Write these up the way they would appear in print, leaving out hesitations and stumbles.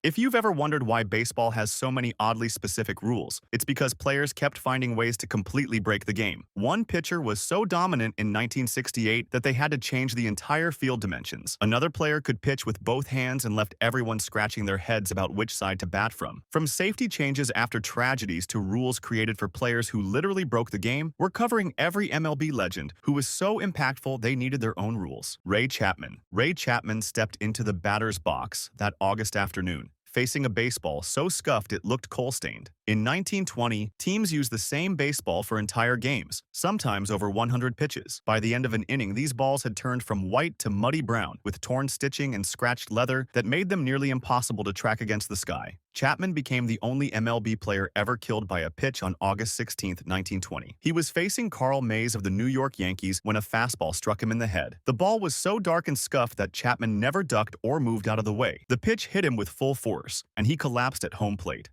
If you've ever wondered why baseball has so many oddly specific rules, it's because players kept finding ways to completely break the game. One pitcher was so dominant in 1968 that they had to change the entire field dimensions. Another player could pitch with both hands and left everyone scratching their heads about which side to bat from. From safety changes after tragedies to rules created for players who literally broke the game, we're covering every MLB legend who was so impactful they needed their own rules. Ray Chapman. Ray Chapman stepped into the batter's box that August afternoon, facing a baseball so scuffed it looked coal-stained. In 1920, teams used the same baseball for entire games, sometimes over 100 pitches. By the end of an inning, these balls had turned from white to muddy brown, with torn stitching and scratched leather that made them nearly impossible to track against the sky. Chapman became the only MLB player ever killed by a pitch on August 16, 1920. He was facing Carl Mays of the New York Yankees when a fastball struck him in the head. The ball was so dark and scuffed that Chapman never ducked or moved out of the way. The pitch hit him with full force, and he collapsed at home plate.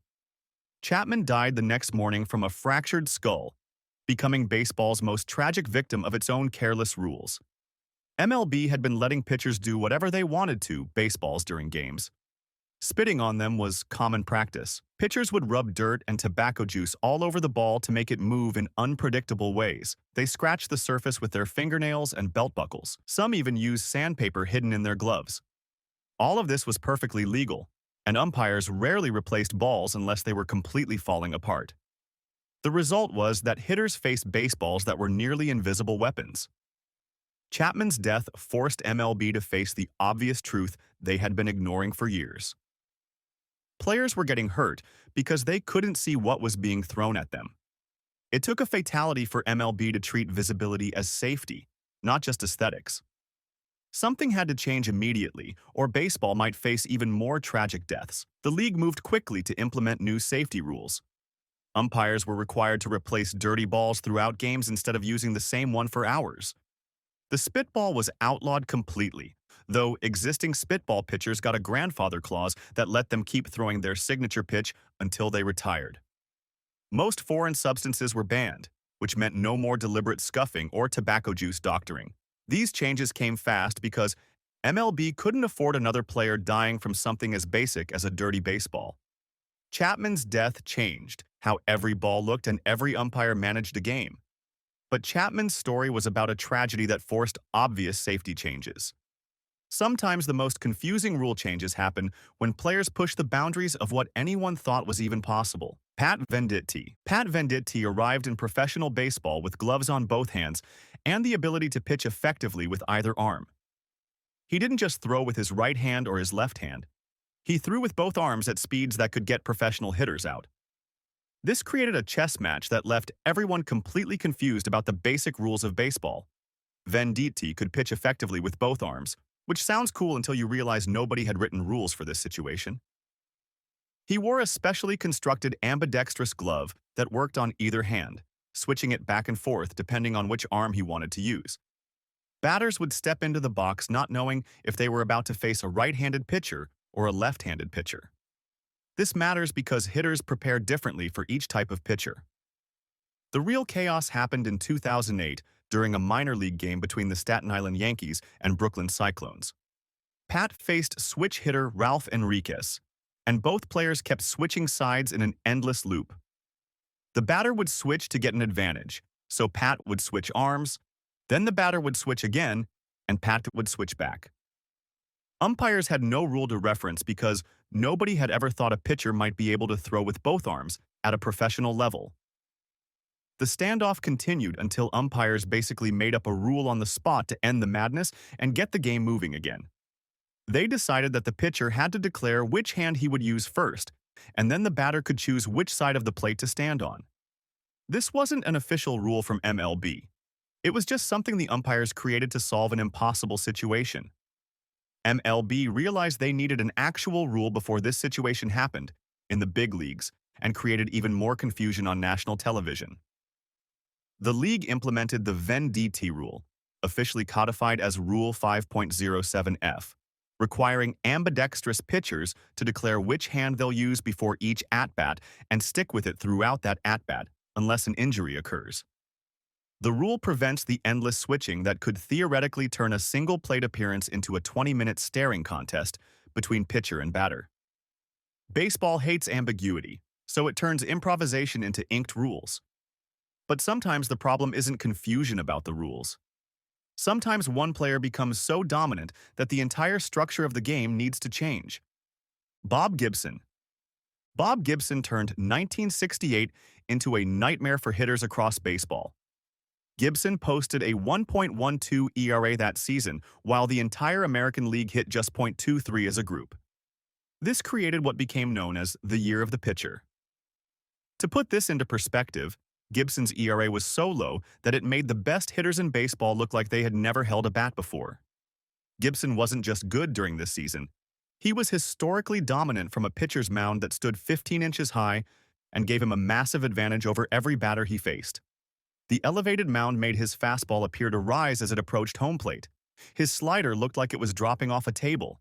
Chapman died the next morning from a fractured skull, becoming baseball's most tragic victim of its own careless rules. MLB had been letting pitchers do whatever they wanted to baseballs during games. Spitting on them was common practice. Pitchers would rub dirt and tobacco juice all over the ball to make it move in unpredictable ways. They scratched the surface with their fingernails and belt buckles. Some even used sandpaper hidden in their gloves. All of this was perfectly legal, and umpires rarely replaced balls unless they were completely falling apart. The result was that hitters faced baseballs that were nearly invisible weapons. Chapman's death forced MLB to face the obvious truth they had been ignoring for years. Players were getting hurt because they couldn't see what was being thrown at them. It took a fatality for MLB to treat visibility as safety, not just aesthetics. Something had to change immediately, or baseball might face even more tragic deaths. The league moved quickly to implement new safety rules. Umpires were required to replace dirty balls throughout games instead of using the same one for hours. The spitball was outlawed completely, though existing spitball pitchers got a grandfather clause that let them keep throwing their signature pitch until they retired. Most foreign substances were banned, which meant no more deliberate scuffing or tobacco juice doctoring. These changes came fast because MLB couldn't afford another player dying from something as basic as a dirty baseball. Chapman's death changed how every ball looked and every umpire managed a game. But Chapman's story was about a tragedy that forced obvious safety changes. Sometimes the most confusing rule changes happen when players push the boundaries of what anyone thought was even possible. Pat Venditte. Pat Venditte arrived in professional baseball with gloves on both hands and the ability to pitch effectively with either arm. He didn't just throw with his right hand or his left hand. He threw with both arms at speeds that could get professional hitters out. This created a chess match that left everyone completely confused about the basic rules of baseball. Venditte could pitch effectively with both arms, which sounds cool until you realize nobody had written rules for this situation. He wore a specially constructed ambidextrous glove that worked on either hand, switching it back and forth depending on which arm he wanted to use. Batters would step into the box not knowing if they were about to face a right-handed pitcher or a left-handed pitcher. This matters because hitters prepare differently for each type of pitcher. The real chaos happened in 2008 during a minor league game between the Staten Island Yankees and Brooklyn Cyclones. Pat faced switch hitter Ralph Enriquez, and both players kept switching sides in an endless loop. The batter would switch to get an advantage, so Pat would switch arms, then the batter would switch again, and Pat would switch back. Umpires had no rule to reference because nobody had ever thought a pitcher might be able to throw with both arms at a professional level. The standoff continued until umpires basically made up a rule on the spot to end the madness and get the game moving again. They decided that the pitcher had to declare which hand he would use first, and then the batter could choose which side of the plate to stand on. This wasn't an official rule from MLB. It was just something the umpires created to solve an impossible situation. MLB realized they needed an actual rule before this situation happened in the big leagues and created even more confusion on national television. The league implemented the Venditte rule, officially codified as Rule 5.07F, requiring ambidextrous pitchers to declare which hand they'll use before each at-bat and stick with it throughout that at-bat unless an injury occurs. The rule prevents the endless switching that could theoretically turn a single plate appearance into a 20-minute staring contest between pitcher and batter. Baseball hates ambiguity, so it turns improvisation into inked rules. But sometimes the problem isn't confusion about the rules. Sometimes one player becomes so dominant that the entire structure of the game needs to change. Bob Gibson. Bob Gibson turned 1968 into a nightmare for hitters across baseball. Gibson posted a 1.12 ERA that season, while the entire American League hit just .23 as a group. This created what became known as the Year of the Pitcher. To put this into perspective, Gibson's ERA was so low that it made the best hitters in baseball look like they had never held a bat before. Gibson wasn't just good during this season. He was historically dominant from a pitcher's mound that stood 15 inches high and gave him a massive advantage over every batter he faced. The elevated mound made his fastball appear to rise as it approached home plate. His slider looked like it was dropping off a table.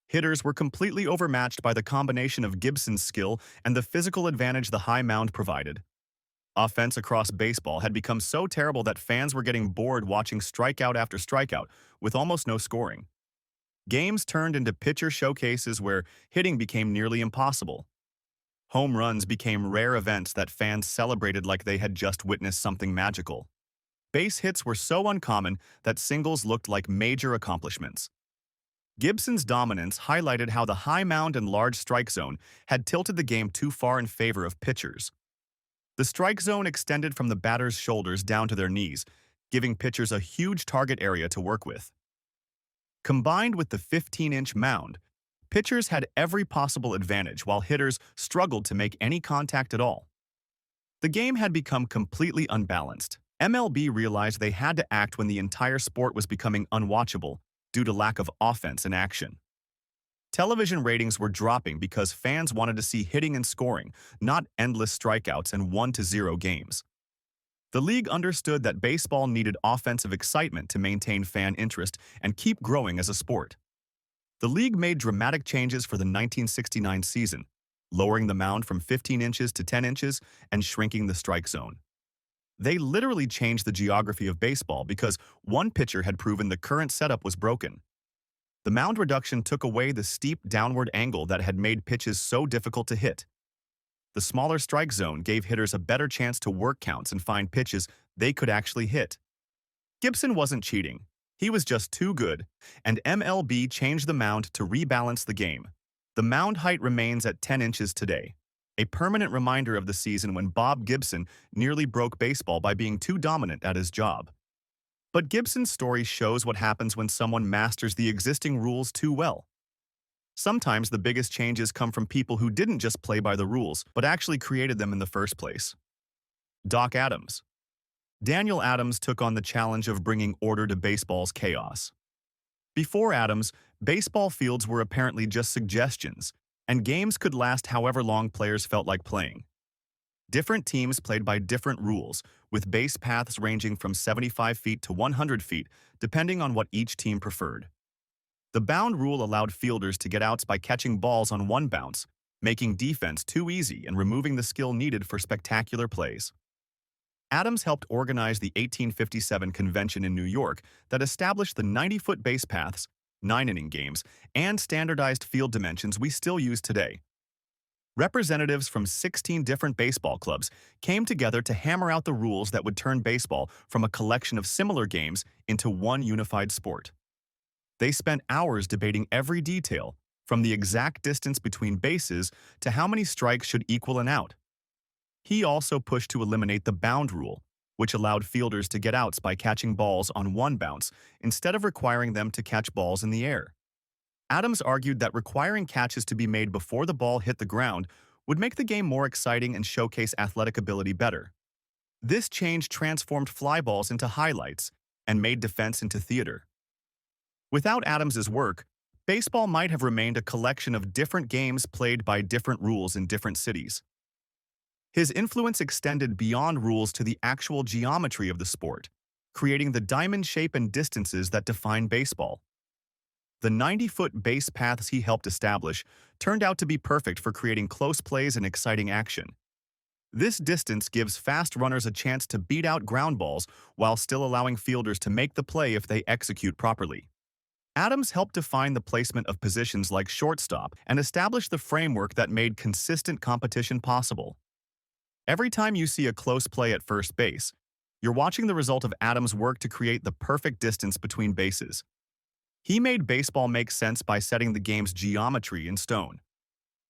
Hitters were completely overmatched by the combination of Gibson's skill and the physical advantage the high mound provided. Offense across baseball had become so terrible that fans were getting bored watching strikeout after strikeout, with almost no scoring. Games turned into pitcher showcases where hitting became nearly impossible. Home runs became rare events that fans celebrated like they had just witnessed something magical. Base hits were so uncommon that singles looked like major accomplishments. Gibson's dominance highlighted how the high mound and large strike zone had tilted the game too far in favor of pitchers. The strike zone extended from the batter's shoulders down to their knees, giving pitchers a huge target area to work with. Combined with the 15-inch mound, pitchers had every possible advantage while hitters struggled to make any contact at all. The game had become completely unbalanced. MLB realized they had to act when the entire sport was becoming unwatchable due to lack of offense and action. Television ratings were dropping because fans wanted to see hitting and scoring, not endless strikeouts and 1-0 games. The league understood that baseball needed offensive excitement to maintain fan interest and keep growing as a sport. The league made dramatic changes for the 1969 season, lowering the mound from 15 inches to 10 inches and shrinking the strike zone. They literally changed the geography of baseball because one pitcher had proven the current setup was broken. The mound reduction took away the steep downward angle that had made pitches so difficult to hit. The smaller strike zone gave hitters a better chance to work counts and find pitches they could actually hit. Gibson wasn't cheating. He was just too good, and MLB changed the mound to rebalance the game. The mound height remains at 10 inches today, a permanent reminder of the season when Bob Gibson nearly broke baseball by being too dominant at his job. But Gibson's story shows what happens when someone masters the existing rules too well. Sometimes the biggest changes come from people who didn't just play by the rules, but actually created them in the first place. Doc Adams. Daniel Adams took on the challenge of bringing order to baseball's chaos. Before Adams, baseball fields were apparently just suggestions, and games could last however long players felt like playing. Different teams played by different rules, with base paths ranging from 75 feet to 100 feet, depending on what each team preferred. The bound rule allowed fielders to get outs by catching balls on one bounce, making defense too easy and removing the skill needed for spectacular plays. Adams helped organize the 1857 convention in New York that established the 90-foot base paths, 9-inning games, and standardized field dimensions we still use today. Representatives from 16 different baseball clubs came together to hammer out the rules that would turn baseball from a collection of similar games into one unified sport. They spent hours debating every detail, from the exact distance between bases to how many strikes should equal an out. He also pushed to eliminate the bound rule, which allowed fielders to get outs by catching balls on one bounce instead of requiring them to catch balls in the air. Adams argued that requiring catches to be made before the ball hit the ground would make the game more exciting and showcase athletic ability better. This change transformed fly balls into highlights and made defense into theater. Without Adams's work, baseball might have remained a collection of different games played by different rules in different cities. His influence extended beyond rules to the actual geometry of the sport, creating the diamond shape and distances that define baseball. The 90-foot base paths he helped establish turned out to be perfect for creating close plays and exciting action. This distance gives fast runners a chance to beat out ground balls while still allowing fielders to make the play if they execute properly. Adams helped define the placement of positions like shortstop and establish the framework that made consistent competition possible. Every time you see a close play at first base, you're watching the result of Adams' work to create the perfect distance between bases. He made baseball make sense by setting the game's geometry in stone.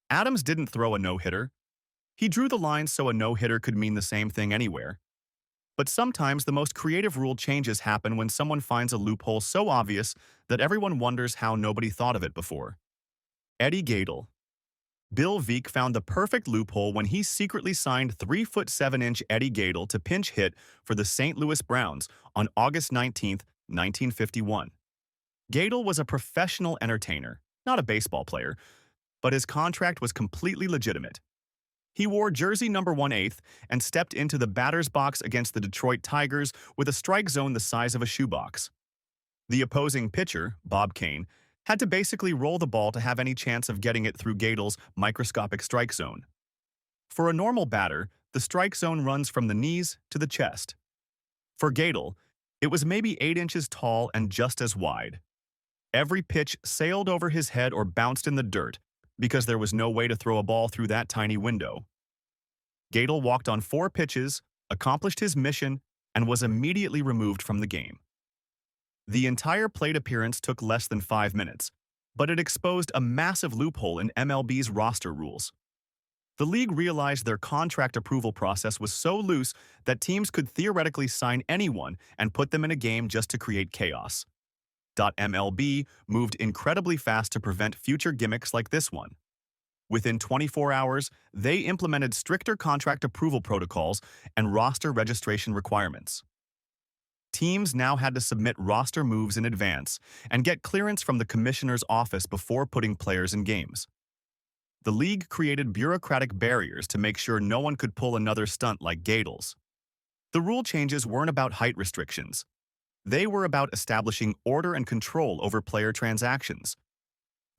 Adams didn't throw a no-hitter. He drew the lines so a no-hitter could mean the same thing anywhere. But sometimes the most creative rule changes happen when someone finds a loophole so obvious that everyone wonders how nobody thought of it before. Eddie Gaedel. Bill Veeck found the perfect loophole when he secretly signed 3'7" Eddie Gaedel to pinch hit for the St. Louis Browns on August 19, 1951. Gaedel was a professional entertainer, not a baseball player, but his contract was completely legitimate. He wore jersey number 1/8 and stepped into the batter's box against the Detroit Tigers with a strike zone the size of a shoebox. The opposing pitcher, Bob Kane, had to basically roll the ball to have any chance of getting it through Gaedel's microscopic strike zone. For a normal batter, the strike zone runs from the knees to the chest. For Gaedel, it was maybe 8 inches tall and just as wide. Every pitch sailed over his head or bounced in the dirt because there was no way to throw a ball through that tiny window. Gaedel walked on 4 pitches, accomplished his mission, and was immediately removed from the game. The entire plate appearance took less than 5 minutes, but it exposed a massive loophole in MLB's roster rules. The league realized their contract approval process was so loose that teams could theoretically sign anyone and put them in a game just to create chaos. MLB moved incredibly fast to prevent future gimmicks like this one. Within 24 hours, they implemented stricter contract approval protocols and roster registration requirements. Teams now had to submit roster moves in advance and get clearance from the commissioner's office before putting players in games. The league created bureaucratic barriers to make sure no one could pull another stunt like Gaedel's. The rule changes weren't about height restrictions. They were about establishing order and control over player transactions.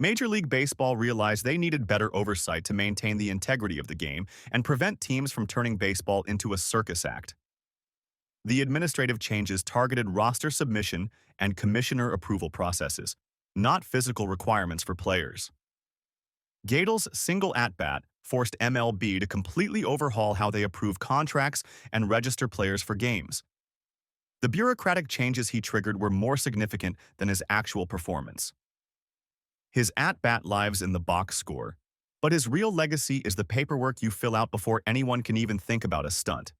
Major League Baseball realized they needed better oversight to maintain the integrity of the game and prevent teams from turning baseball into a circus act. The administrative changes targeted roster submission and commissioner approval processes, not physical requirements for players. Gaedel's single at-bat forced MLB to completely overhaul how they approve contracts and register players for games. The bureaucratic changes he triggered were more significant than his actual performance. His at-bat lives in the box score, but his real legacy is the paperwork you fill out before anyone can even think about a stunt.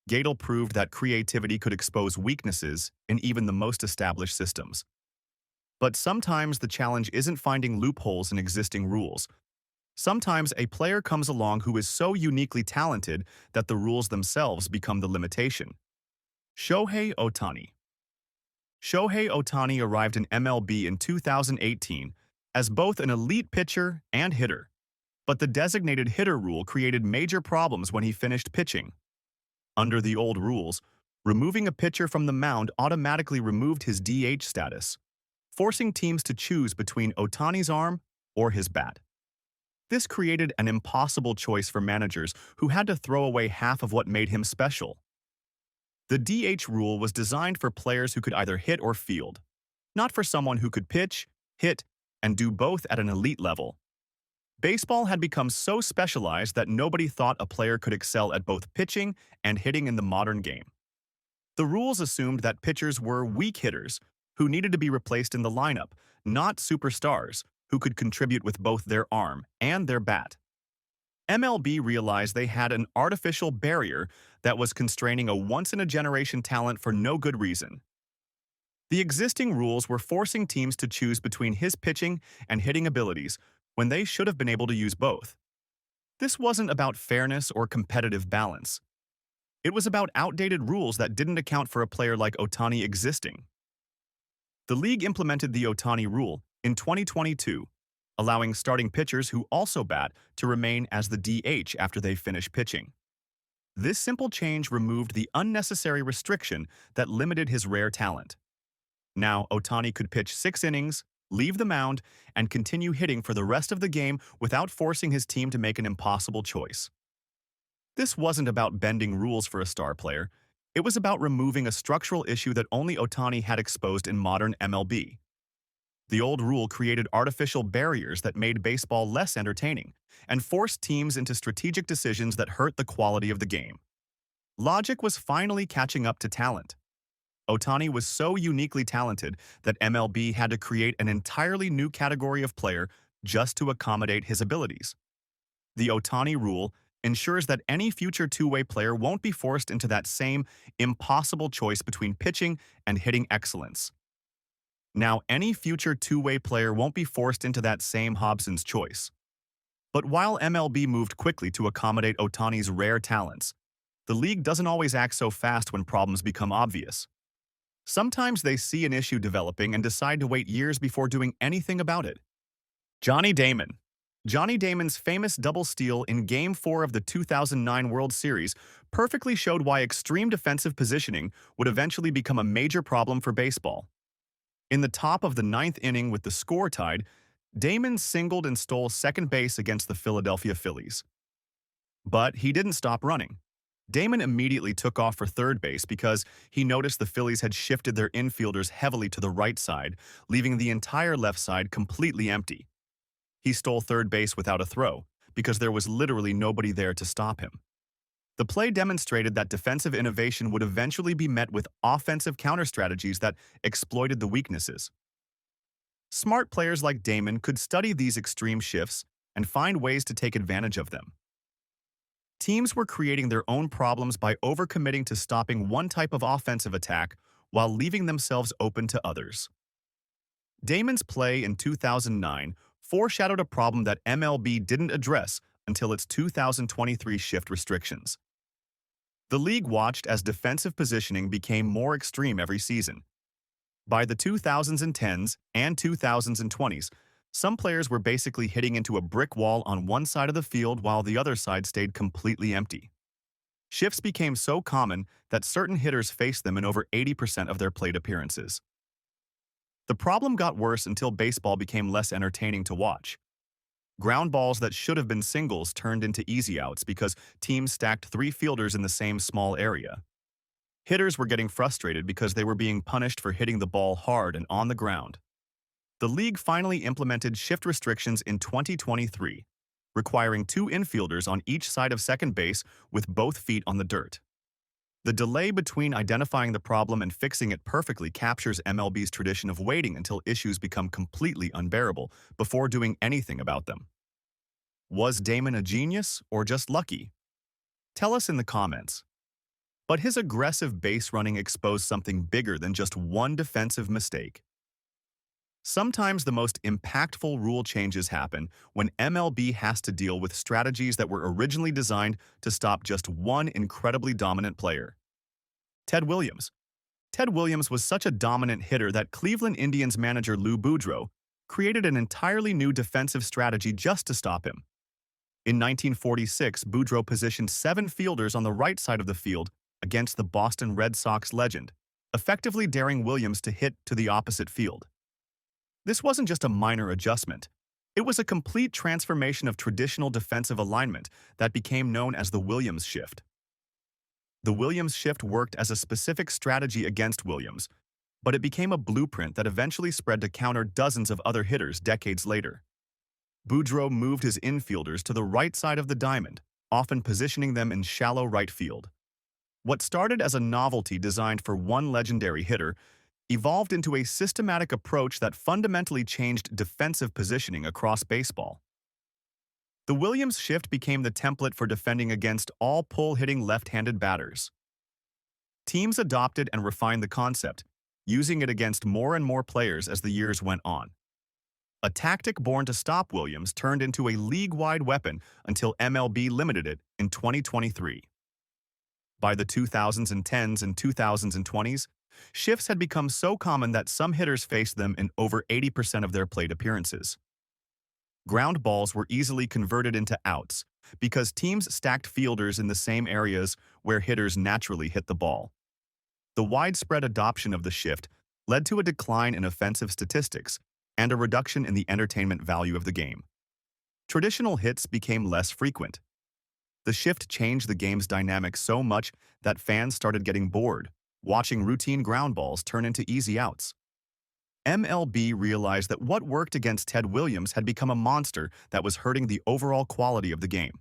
Gaedel proved that creativity could expose weaknesses in even the most established systems. But sometimes the challenge isn't finding loopholes in existing rules. Sometimes a player comes along who is so uniquely talented that the rules themselves become the limitation. Shohei Ohtani. Shohei Ohtani arrived in MLB in 2018 as both an elite pitcher and hitter, but the designated hitter rule created major problems when he finished pitching. Under the old rules, removing a pitcher from the mound automatically removed his DH status, forcing teams to choose between Ohtani's arm or his bat. This created an impossible choice for managers who had to throw away half of what made him special. The DH rule was designed for players who could either hit or field, not for someone who could pitch, hit, and do both at an elite level. Baseball had become so specialized that nobody thought a player could excel at both pitching and hitting in the modern game. The rules assumed that pitchers were weak hitters who needed to be replaced in the lineup, not superstars who could contribute with both their arm and their bat. MLB realized they had an artificial barrier that was constraining a once-in-a-generation talent for no good reason. The existing rules were forcing teams to choose between his pitching and hitting abilities when they should have been able to use both. This wasn't about fairness or competitive balance. It was about outdated rules that didn't account for a player like Ohtani existing. The league implemented the Ohtani rule in 2022, allowing starting pitchers who also bat to remain as the DH after they finish pitching. This simple change removed the unnecessary restriction that limited his rare talent. Now, Ohtani could pitch 6 innings, leave the mound, and continue hitting for the rest of the game without forcing his team to make an impossible choice. This wasn't about bending rules for a star player. It was about removing a structural issue that only Ohtani had exposed in modern MLB. The old rule created artificial barriers that made baseball less entertaining and forced teams into strategic decisions that hurt the quality of the game. Logic was finally catching up to talent. Ohtani was so uniquely talented that MLB had to create an entirely new category of player just to accommodate his abilities. The Ohtani rule ensures that any future two-way player won't be forced into that same impossible choice between pitching and hitting excellence. Now, any future two-way player won't be forced into that same Hobson's choice. But while MLB moved quickly to accommodate Ohtani's rare talents, the league doesn't always act so fast when problems become obvious. Sometimes they see an issue developing and decide to wait years before doing anything about it. Johnny Damon. Johnny Damon's famous double steal in Game 4 of the 2009 World Series perfectly showed why extreme defensive positioning would eventually become a major problem for baseball. In the top of the ninth inning with the score tied, Damon singled and stole second base against the Philadelphia Phillies. But he didn't stop running. Damon immediately took off for third base because he noticed the Phillies had shifted their infielders heavily to the right side, leaving the entire left side completely empty. He stole third base without a throw because there was literally nobody there to stop him. The play demonstrated that defensive innovation would eventually be met with offensive counter-strategies that exploited the weaknesses. Smart players like Damon could study these extreme shifts and find ways to take advantage of them. Teams were creating their own problems by overcommitting to stopping one type of offensive attack while leaving themselves open to others. Damon's play in 2009 foreshadowed a problem that MLB didn't address until its 2023 shift restrictions. The league watched as defensive positioning became more extreme every season. By the 2010s and 2020s, some players were basically hitting into a brick wall on one side of the field while the other side stayed completely empty. Shifts became so common that certain hitters faced them in over 80% of their plate appearances. The problem got worse until baseball became less entertaining to watch. Ground balls that should have been singles turned into easy outs because teams stacked three fielders in the same small area. Hitters were getting frustrated because they were being punished for hitting the ball hard and on the ground. The league finally implemented shift restrictions in 2023, requiring two infielders on each side of second base with both feet on the dirt. The delay between identifying the problem and fixing it perfectly captures MLB's tradition of waiting until issues become completely unbearable before doing anything about them. Was Damon a genius or just lucky? Tell us in the comments. But his aggressive base running exposed something bigger than just one defensive mistake. Sometimes the most impactful rule changes happen when MLB has to deal with strategies that were originally designed to stop just one incredibly dominant player. Ted Williams. Ted Williams was such a dominant hitter that Cleveland Indians manager Lou Boudreau created an entirely new defensive strategy just to stop him. In 1946, Boudreau positioned 7 fielders on the right side of the field against the Boston Red Sox legend, effectively daring Williams to hit to the opposite field. This wasn't just a minor adjustment. It was a complete transformation of traditional defensive alignment that became known as the Williams shift. The Williams shift worked as a specific strategy against Williams, but it became a blueprint that eventually spread to counter dozens of other hitters decades later. Boudreau moved his infielders to the right side of the diamond, often positioning them in shallow right field. What started as a novelty designed for one legendary hitter evolved into a systematic approach that fundamentally changed defensive positioning across baseball. The Williams shift became the template for defending against all pull-hitting left-handed batters. Teams adopted and refined the concept, using it against more and more players as the years went on. A tactic born to stop Williams turned into a league-wide weapon until MLB limited it in 2023. By the 2010s and 2020s, shifts had become so common that some hitters faced them in over 80% of their plate appearances. Ground balls were easily converted into outs because teams stacked fielders in the same areas where hitters naturally hit the ball. The widespread adoption of the shift led to a decline in offensive statistics and a reduction in the entertainment value of the game. Traditional hits became less frequent. The shift changed the game's dynamic so much that fans started getting bored, watching routine ground balls turn into easy outs. MLB realized that what worked against Ted Williams had become a monster that was hurting the overall quality of the game.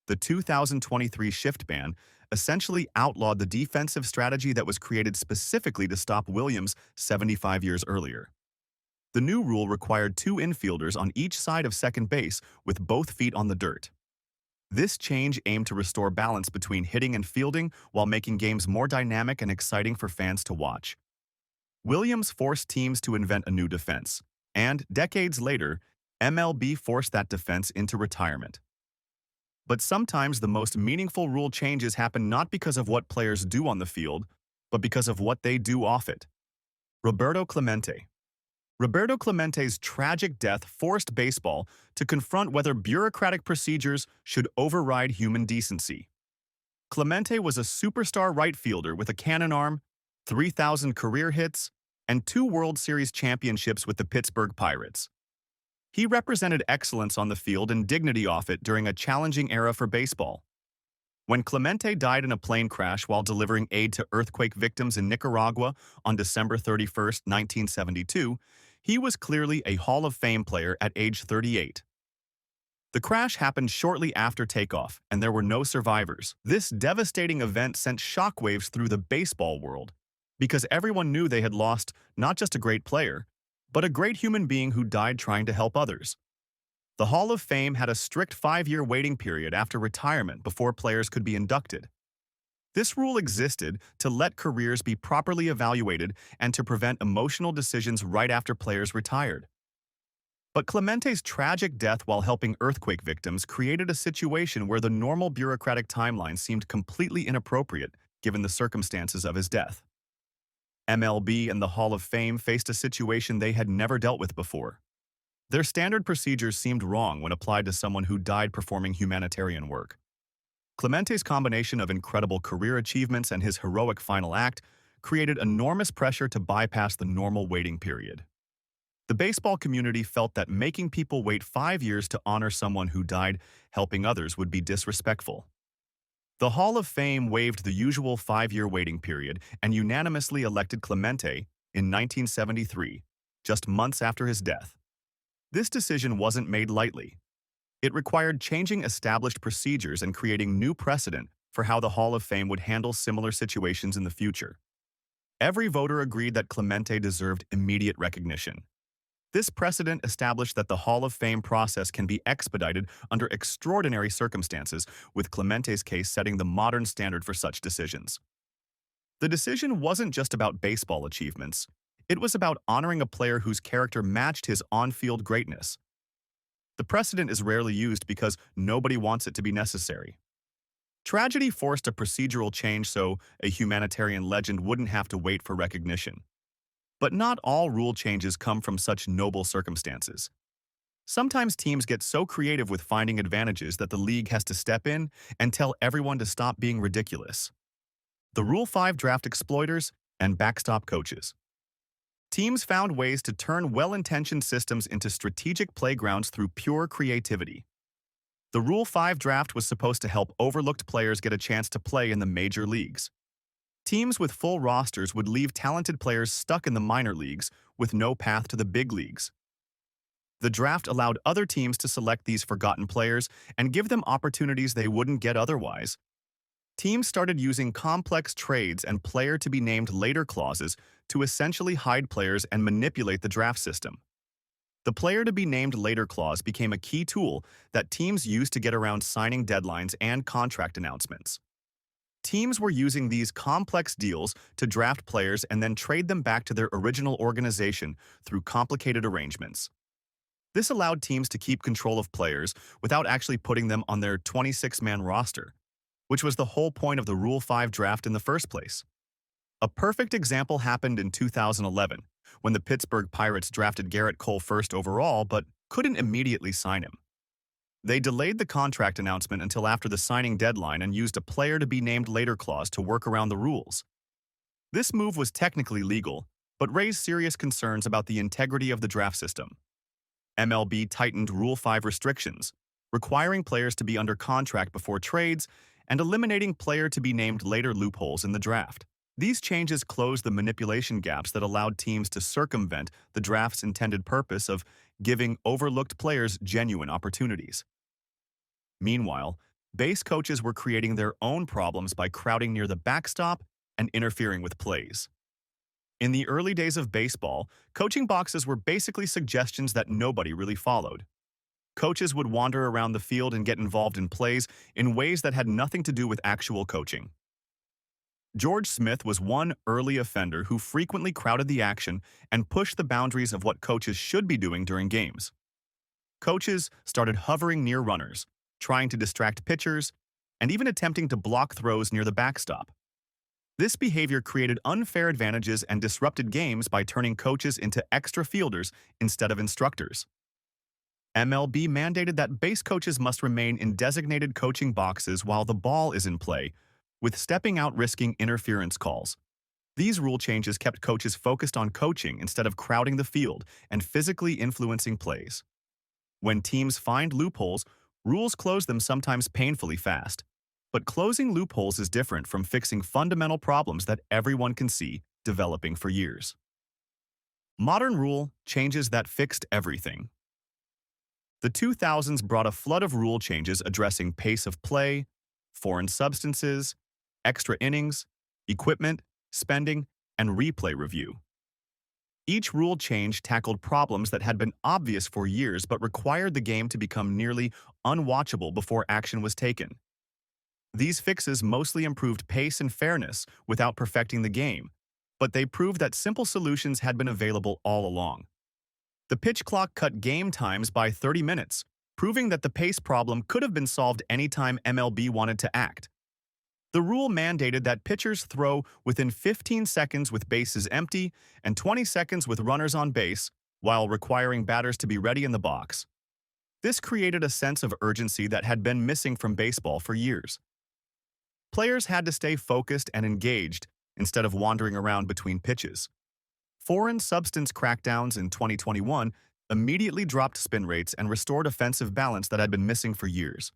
The 2023 shift ban essentially outlawed the defensive strategy that was created specifically to stop Williams 75 years earlier. The new rule required two infielders on each side of second base with both feet on the dirt. This change aimed to restore balance between hitting and fielding while making games more dynamic and exciting for fans to watch. Williams forced teams to invent a new defense, and decades later, MLB forced that defense into retirement. But sometimes the most meaningful rule changes happen not because of what players do on the field, but because of what they do off it. Roberto Clemente. Roberto Clemente's tragic death forced baseball to confront whether bureaucratic procedures should override human decency. Clemente was a superstar right fielder with a cannon arm, 3,000 career hits, and 2 World Series championships with the Pittsburgh Pirates. He represented excellence on the field and dignity off it during a challenging era for baseball. When Clemente died in a plane crash while delivering aid to earthquake victims in Nicaragua on December 31, 1972, he was clearly a Hall of Fame player at age 38. The crash happened shortly after takeoff, and there were no survivors. This devastating event sent shockwaves through the baseball world, because everyone knew they had lost not just a great player, but a great human being who died trying to help others. The Hall of Fame had a strict 5-year waiting period after retirement before players could be inducted. This rule existed to let careers be properly evaluated and to prevent emotional decisions right after players retired. But Clemente's tragic death while helping earthquake victims created a situation where the normal bureaucratic timeline seemed completely inappropriate given the circumstances of his death. MLB and the Hall of Fame faced a situation they had never dealt with before. Their standard procedures seemed wrong when applied to someone who died performing humanitarian work. Clemente's combination of incredible career achievements and his heroic final act created enormous pressure to bypass the normal waiting period. The baseball community felt that making people wait 5 years to honor someone who died helping others would be disrespectful. The Hall of Fame waived the usual 5-year waiting period and unanimously elected Clemente in 1973, just months after his death. This decision wasn't made lightly. It required changing established procedures and creating new precedent for how the Hall of Fame would handle similar situations in the future. Every voter agreed that Clemente deserved immediate recognition. This precedent established that the Hall of Fame process can be expedited under extraordinary circumstances, with Clemente's case setting the modern standard for such decisions. The decision wasn't just about baseball achievements. It was about honoring a player whose character matched his on-field greatness. The precedent is rarely used because nobody wants it to be necessary. Tragedy forced a procedural change so a humanitarian legend wouldn't have to wait for recognition. But not all rule changes come from such noble circumstances. Sometimes teams get so creative with finding advantages that the league has to step in and tell everyone to stop being ridiculous. The Rule 5 draft exploiters and backstop coaches. Teams found ways to turn well-intentioned systems into strategic playgrounds through pure creativity. The Rule 5 draft was supposed to help overlooked players get a chance to play in the major leagues. Teams with full rosters would leave talented players stuck in the minor leagues with no path to the big leagues. The draft allowed other teams to select these forgotten players and give them opportunities they wouldn't get otherwise. Teams started using complex trades and player-to-be-named-later clauses to essentially hide players and manipulate the draft system. The player-to-be-named-later clause became a key tool that teams used to get around signing deadlines and contract announcements. Teams were using these complex deals to draft players and then trade them back to their original organization through complicated arrangements. This allowed teams to keep control of players without actually putting them on their 26-man roster, which was the whole point of the Rule 5 draft in the first place. A perfect example happened in 2011, when the Pittsburgh Pirates drafted Garrett Cole first overall but couldn't immediately sign him. They delayed the contract announcement until after the signing deadline and used a player-to-be-named-later clause to work around the rules. This move was technically legal, but raised serious concerns about the integrity of the draft system. MLB tightened Rule 5 restrictions, requiring players to be under contract before trades and eliminating player-to-be-named-later loopholes in the draft. These changes closed the manipulation gaps that allowed teams to circumvent the draft's intended purpose of giving overlooked players genuine opportunities. Meanwhile, base coaches were creating their own problems by crowding near the backstop and interfering with plays. In the early days of baseball, coaching boxes were basically suggestions that nobody really followed. Coaches would wander around the field and get involved in plays in ways that had nothing to do with actual coaching. George Smith was one early offender who frequently crowded the action and pushed the boundaries of what coaches should be doing during games. Coaches started hovering near runners, trying to distract pitchers, and even attempting to block throws near the backstop. This behavior created unfair advantages and disrupted games by turning coaches into extra fielders instead of instructors. MLB mandated that base coaches must remain in designated coaching boxes while the ball is in play, with stepping out risking interference calls. These rule changes kept coaches focused on coaching instead of crowding the field and physically influencing plays. When teams find loopholes, rules close them sometimes painfully fast. But closing loopholes is different from fixing fundamental problems that everyone can see developing for years. Modern rule changes that fixed everything. The 2000s brought a flood of rule changes addressing pace of play, foreign substances, extra innings, equipment, spending, and replay review. Each rule change tackled problems that had been obvious for years but required the game to become nearly unwatchable before action was taken. These fixes mostly improved pace and fairness without perfecting the game, but they proved that simple solutions had been available all along. The pitch clock cut game times by 30 minutes, proving that the pace problem could have been solved anytime MLB wanted to act. The rule mandated that pitchers throw within 15 seconds with bases empty and 20 seconds with runners on base, while requiring batters to be ready in the box. This created a sense of urgency that had been missing from baseball for years. Players had to stay focused and engaged instead of wandering around between pitches. Foreign substance crackdowns in 2021 immediately dropped spin rates and restored offensive balance that had been missing for years.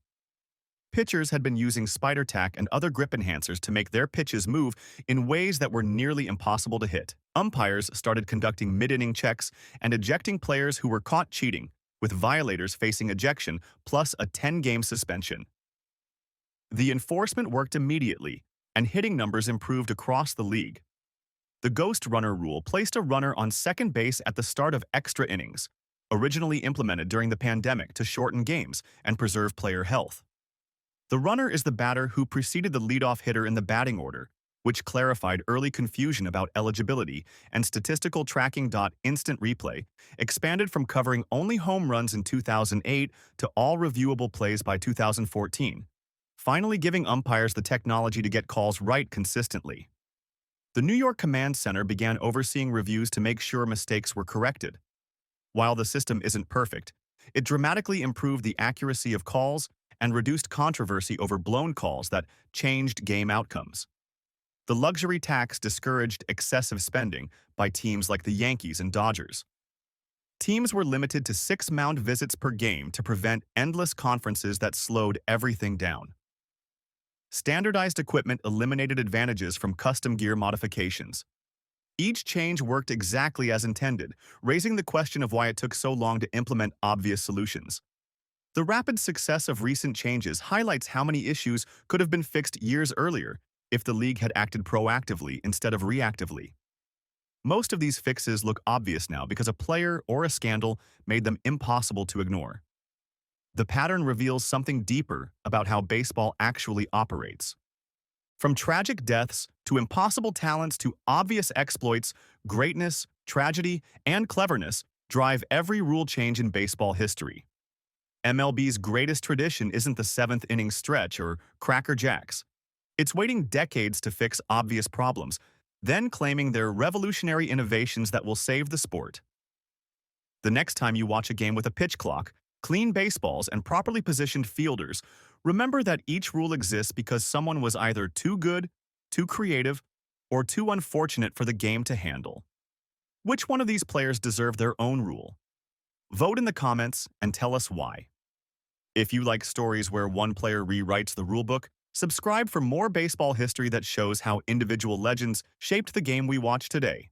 Pitchers had been using spider tack and other grip enhancers to make their pitches move in ways that were nearly impossible to hit. Umpires started conducting mid-inning checks and ejecting players who were caught cheating, with violators facing ejection plus a 10-game suspension. The enforcement worked immediately, and hitting numbers improved across the league. The ghost runner rule placed a runner on second base at the start of extra innings, originally implemented during the pandemic to shorten games and preserve player health. The runner is the batter who preceded the leadoff hitter in the batting order, which clarified early confusion about eligibility, and statistical tracking. Instant replay expanded from covering only home runs in 2008 to all reviewable plays by 2014, finally giving umpires the technology to get calls right consistently. The New York Command Center began overseeing reviews to make sure mistakes were corrected. While the system isn't perfect, it dramatically improved the accuracy of calls and reduced controversy over blown calls that changed game outcomes. The luxury tax discouraged excessive spending by teams like the Yankees and Dodgers. Teams were limited to 6 mound visits per game to prevent endless conferences that slowed everything down. Standardized equipment eliminated advantages from custom gear modifications. Each change worked exactly as intended, raising the question of why it took so long to implement obvious solutions. The rapid success of recent changes highlights how many issues could have been fixed years earlier if the league had acted proactively instead of reactively. Most of these fixes look obvious now because a player or a scandal made them impossible to ignore. The pattern reveals something deeper about how baseball actually operates. From tragic deaths to impossible talents to obvious exploits, greatness, tragedy, and cleverness drive every rule change in baseball history. MLB's greatest tradition isn't the 7th inning stretch or Cracker Jacks. It's waiting decades to fix obvious problems, then claiming they're revolutionary innovations that will save the sport. The next time you watch a game with a pitch clock, clean baseballs, and properly positioned fielders, remember that each rule exists because someone was either too good, too creative, or too unfortunate for the game to handle. Which one of these players deserve their own rule? Vote in the comments and tell us why. If you like stories where one player rewrites the rulebook, Subscribe for more baseball history that shows how individual legends shaped the game we watch today.